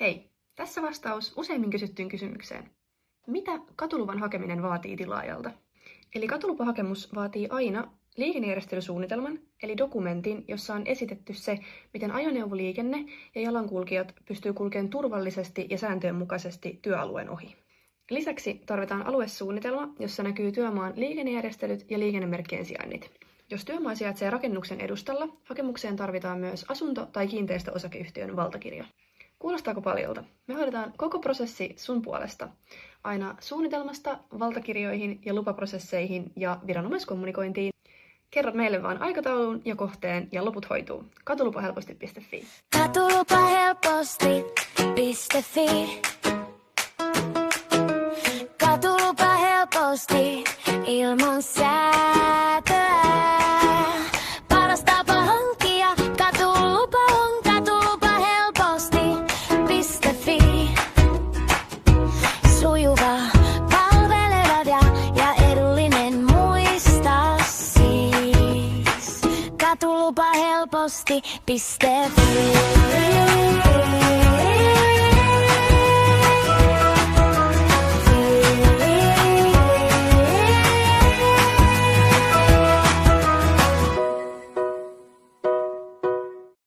Hei, tässä vastaus useimmin kysyttyyn kysymykseen. Mitä katuluvan hakeminen vaatii tilaajalta? Eli katulupahakemus vaatii aina liikennejärjestelysuunnitelman, eli dokumentin, jossa on esitetty se, miten ajoneuvoliikenne ja jalankulkijat pystyy kulkemaan turvallisesti ja sääntöjen mukaisesti työalueen ohi. Lisäksi tarvitaan aluesuunnitelma, jossa näkyy työmaan liikennejärjestelyt ja liikennemerkkien sijainnit. Jos työmaa sijaitsee rakennuksen edustalla, hakemukseen tarvitaan myös asunto- tai kiinteistöosakeyhtiön valtakirja. Kuulostaako paljolta? Me hoidetaan koko prosessi sun puolesta. Aina suunnitelmasta, valtakirjoihin ja lupaprosesseihin ja viranomaiskommunikointiin. Kerrot meille vaan aikataulun ja kohteen ja loput hoituu. Katulupahelposti.fi. Katulupahelposti.fi. Katulupahelposti ilman säätöä. Paras tapa hankkia katulupa on katulupahelposti.fi. Sujuva, palveleva ja edullinen muista siis. Katulupahelposti.fi.